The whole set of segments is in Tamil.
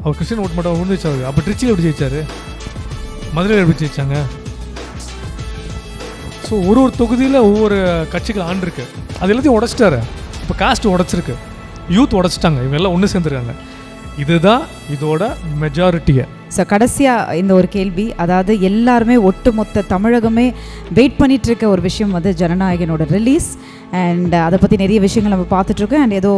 அவர் கிறிஸ்டின் ஓட்டு மட்டும் விழுந்துச்சு. அவர் அப்போ ட்ரிச்சியில் எப்படி ஜெயிச்சார், மதுரையில் எப்படி ஜெயிச்சாங்க? ஸோ ஒரு தொகுதியில் ஒவ்வொரு கட்சிகள் ஆண்டிருக்கு. அது எல்லாத்தையும் உடச்சிட்டாரு. இப்போ காஸ்ட் உடச்சிருக்கு, யூத் உடச்சிட்டாங்க, இவங்க எல்லாம் ஒன்று சேர்ந்துருக்காங்க. இதுதான் இதோட மெஜாரிட்டியை. ஸோ கடைசியாக இந்த ஒரு கேள்வி, அதாவது எல்லாருமே ஒட்டுமொத்த தமிழகமே வெயிட் பண்ணிகிட்டு இருக்க ஒரு விஷயம் வந்து ஜனநாயகனோட ரிலீஸ். அண்ட் அதை பற்றி நிறைய விஷயங்கள் நம்ம பார்த்துட்ருக்கோம். அண்ட் ஏதோ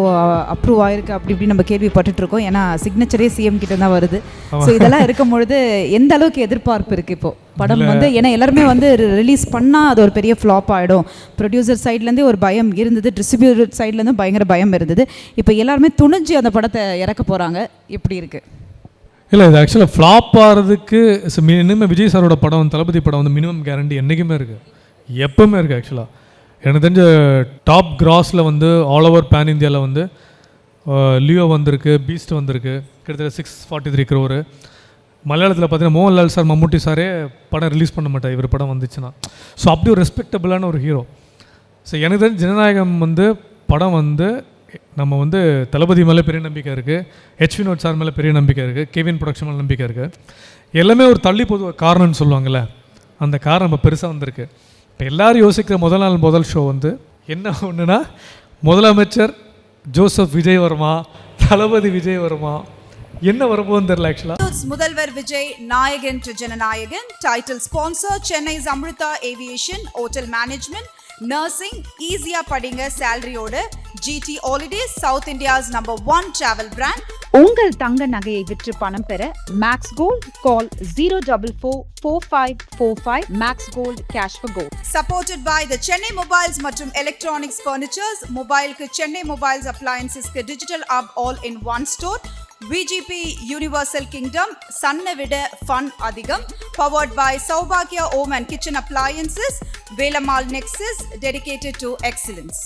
அப்ரூவ் ஆகிருக்கு அப்படி இப்படி நம்ம கேள்விப்பட்டுட்ருக்கோம். ஏன்னா சிக்னேச்சரே சிஎம் கிட்ட தான் வருது. ஸோ இதெல்லாம் இருக்கும் பொழுது எந்த அளவுக்கு எதிர்பார்ப்பு இருக்குது இப்போது படம் வந்து? ஏன்னா எல்லாருமே வந்து ரிலீஸ் பண்ணால் அது ஒரு பெரிய ஃப்ளாப் ஆகிடும். ப்ரொடியூசர் சைட்லேருந்தே ஒரு பயம் இருந்தது, டிஸ்ட்ரிபியூட்டர் சைட்லேருந்து பயங்கர பயம் இருந்தது. இப்போ எல்லாருமே துணிஞ்சு அந்த படத்தை இறக்க போகிறாங்க. எப்படி இருக்குது? இல்லை, இது ஆக்சுவலாக ஃப்ளாப் ஆகிறதுக்கு இனிமேல் விஜய் சாரோட படம், தளபதி படம் வந்து மினிமம் கேரண்டி என்றைக்குமே இருக்குது, எப்போவுமே இருக்குது. ஆக்சுவலாக எனக்கு தெரிஞ்ச டாப் கிராஸில் வந்து ஆல் ஓவர் பேன் இந்தியாவில் வந்து லியோ வந்திருக்கு, பீஸ்ட் வந்திருக்கு, கிட்டத்தட்ட 643 crore. மலையாளத்தில் பார்த்தீங்கன்னா மோகன்லால் சார், மம்முட்டி சாரே படம் ரிலீஸ் பண்ண மாட்டார் இவர் படம் வந்துச்சுன்னா. ஸோ அப்படி ஒரு ரெஸ்பெக்டபுளான ஒரு ஹீரோ. ஸோ எனக்கு தெரிஞ்ச ஜனநாயகம் வந்து படம் வந்து நம்ம வந்து தளபதி மேலே பெரிய நம்பிக்கை இருக்குது, ஹெச் வினோத் சார் மேலே பெரிய நம்பிக்கை இருக்குது, கேவின் ப்ரொடக்ஷன் மேலே நம்பிக்கை இருக்குது. எல்லாமே ஒரு தள்ளி போது காரணம்னு சொல்லுவாங்கள்ல, அந்த காரணம் நம்ம பெருசாக வந்திருக்கு. இப்போ எல்லோரும் யோசிக்கிற முதல் நாள் முதல் ஷோ வந்து என்ன ஒன்றுனா, முதலமைச்சர் ஜோசப் விஜய் வருமா, தளபதி விஜய் வருமா, என்ன வரும்போதுன்னு தெரியல. ஆக்சுவலாக முதல்வர் Vijay Nayagan to Jananayagan. Title sponsor Chennai's Amrita aviation, hotel management, nursing, ஈஸியா படிங்க சேலரியோட, GT Holidays, South India's #1 travel brand. உங்கள் தங்க நகையை விற்று பணம் பெற Max Gold, call 0444545 Max Gold, cash for gold. Supported by the Chennai Mobiles மற்றும் Electronics Furnitures. மொபைலுக்கு Chennai Mobiles Appliancesக்கு Digital Hub all in one store. VGP Universal Kingdom, சன்னை விட ஃபன் அதிகம். Powered by Saubhagya Home and Kitchen Appliances, Velamal Nexus, dedicated to excellence.